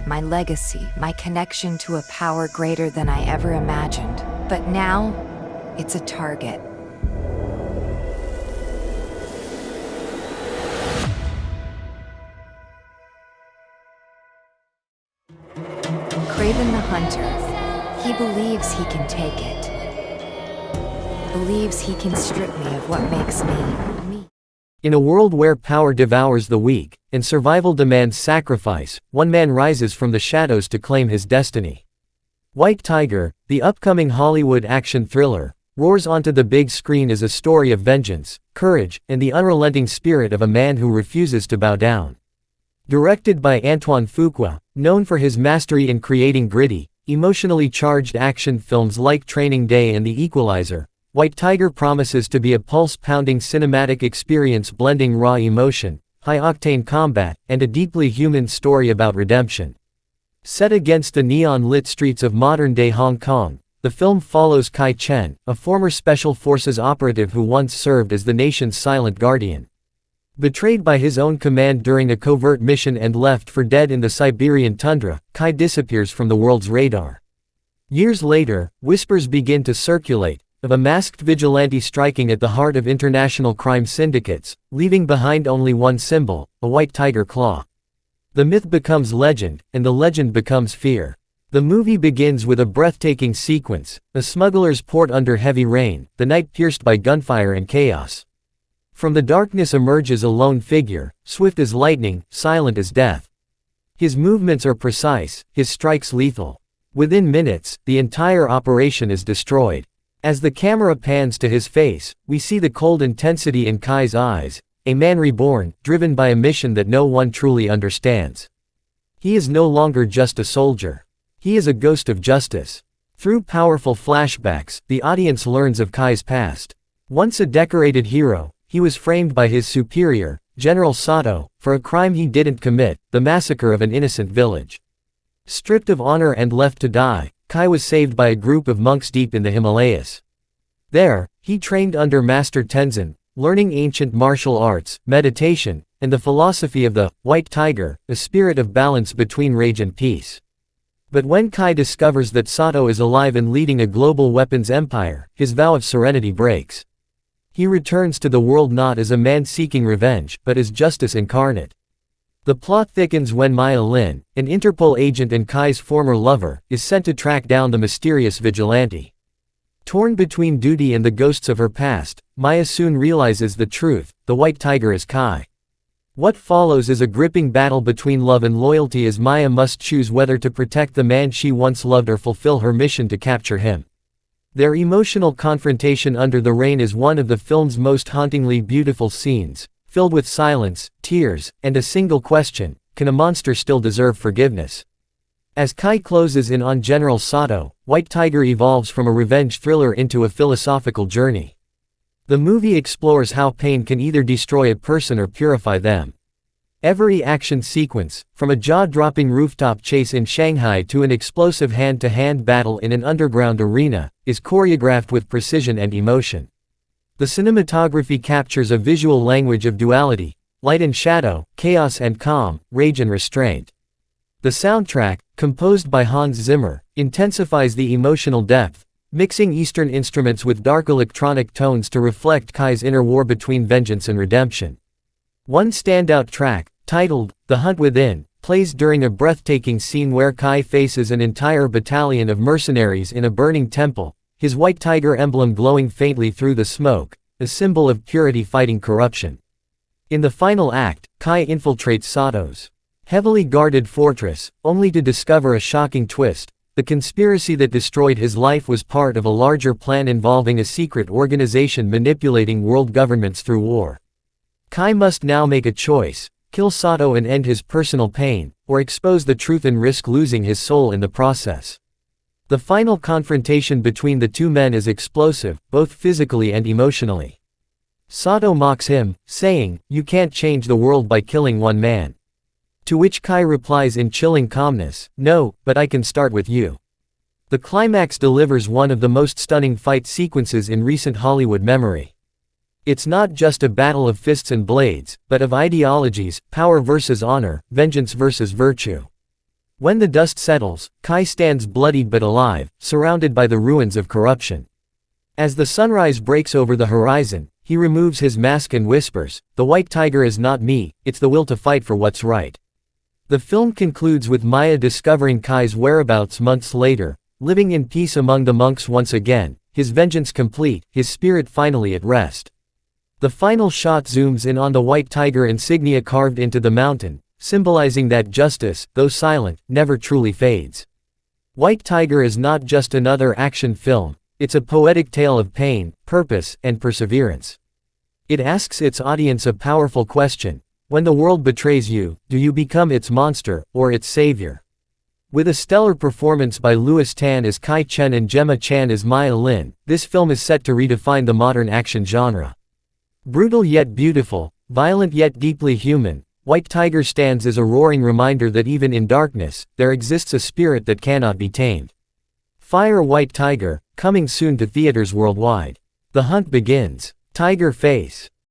my legacy, my connection to a power greater than I ever imagined. But now, it's a target. Craven the Hunter. He believes he can take it. Believes he can strip me of what makes me, me. In a world where power devours the weak, and survival demands sacrifice, one man rises from the shadows to claim his destiny. White Tiger, the upcoming Hollywood action thriller, roars onto the big screen as a story of vengeance, courage, and the unrelenting spirit of a man who refuses to bow down. Directed by Antoine Fuqua, known for his mastery in creating gritty, emotionally charged action films like Training Day and The Equalizer, White Tiger promises to be a pulse-pounding cinematic experience blending raw emotion, high-octane combat, and a deeply human story about redemption. Set against the neon-lit streets of modern-day Hong Kong, the film follows Kai Chen, a former Special Forces operative who once served as the nation's silent guardian. Betrayed by his own command during a covert mission and left for dead in the Siberian tundra, Kai disappears from the world's radar. Years later, whispers begin to circulate of a masked vigilante striking at the heart of international crime syndicates, leaving behind only one symbol, a white tiger claw. The myth becomes legend, and the legend becomes fear. The movie begins with a breathtaking sequence, a smuggler's port under heavy rain, the night pierced by gunfire and chaos. From the darkness emerges a lone figure, swift as lightning, silent as death. His movements are precise, his strikes lethal. Within minutes, the entire operation is destroyed. As the camera pans to his face, we see the cold intensity in Kai's eyes, a man reborn, driven by a mission that no one truly understands. He is no longer just a soldier. He is a ghost of justice. Through powerful flashbacks, the audience learns of Kai's past. Once a decorated hero, he was framed by his superior, General Sato, for a crime he didn't commit, the massacre of an innocent village. Stripped of honor and left to die, Kai was saved by a group of monks deep in the Himalayas. There, he trained under Master Tenzin, learning ancient martial arts, meditation, and the philosophy of the White Tiger, a spirit of balance between rage and peace. But when Kai discovers that Sato is alive and leading a global weapons empire, his vow of serenity breaks. He returns to the world not as a man seeking revenge, but as justice incarnate. The plot thickens when Maya Lin, an Interpol agent and Kai's former lover, is sent to track down the mysterious vigilante. Torn between duty and the ghosts of her past, Maya soon realizes the truth: the White Tiger is Kai. What follows is a gripping battle between love and loyalty as Maya must choose whether to protect the man she once loved or fulfill her mission to capture him. Their emotional confrontation under the rain is one of the film's most hauntingly beautiful scenes, filled with silence, tears, and a single question: can a monster still deserve forgiveness? As Kai closes in on General Sato, White Tiger evolves from a revenge thriller into a philosophical journey. The movie explores how pain can either destroy a person or purify them. Every action sequence, from a jaw-dropping rooftop chase in Shanghai to an explosive hand-to-hand battle in an underground arena, is choreographed with precision and emotion. The cinematography captures a visual language of duality: light and shadow, chaos and calm, rage and restraint. The soundtrack, composed by Hans Zimmer, intensifies the emotional depth, mixing Eastern instruments with dark electronic tones to reflect Kai's inner war between vengeance and redemption. One standout track, titled "The Hunt Within," plays during a breathtaking scene where Kai faces an entire battalion of mercenaries in a burning temple, his white tiger emblem glowing faintly through the smoke, a symbol of purity fighting corruption. In the final act, Kai infiltrates Sato's heavily guarded fortress, only to discover a shocking twist: the conspiracy that destroyed his life was part of a larger plan involving a secret organization manipulating world governments through war. Kai must now make a choice: kill Sato and end his personal pain, or expose the truth and risk losing his soul in the process. The final confrontation between the two men is explosive, both physically and emotionally. Sato mocks him, saying, "You can't change the world by killing one man." To which Kai replies in chilling calmness, "No, but I can start with you." The climax delivers one of the most stunning fight sequences in recent Hollywood memory. It's not just a battle of fists and blades, but of ideologies: power versus honor, vengeance versus virtue. When the dust settles, Kai stands bloodied but alive, surrounded by the ruins of corruption. As the sunrise breaks over the horizon, he removes his mask and whispers, "The white tiger is not me, it's the will to fight for what's right." The film concludes with Maya discovering Kai's whereabouts months later, living in peace among the monks once again, his vengeance complete, his spirit finally at rest. The final shot zooms in on the white tiger insignia carved into the mountain, symbolizing that justice, though silent, never truly fades. White Tiger is not just another action film, it's a poetic tale of pain, purpose, and perseverance. It asks its audience a powerful question: when the world betrays you, do you become its monster, or its savior? With a stellar performance by Louis Tan as Kai Chen and Gemma Chan as Maya Lin, this film is set to redefine the modern action genre. Brutal yet beautiful, violent yet deeply human, White Tiger stands as a roaring reminder that even in darkness, there exists a spirit that cannot be tamed. Fire White Tiger, coming soon to theaters worldwide. The hunt begins. Tiger Face.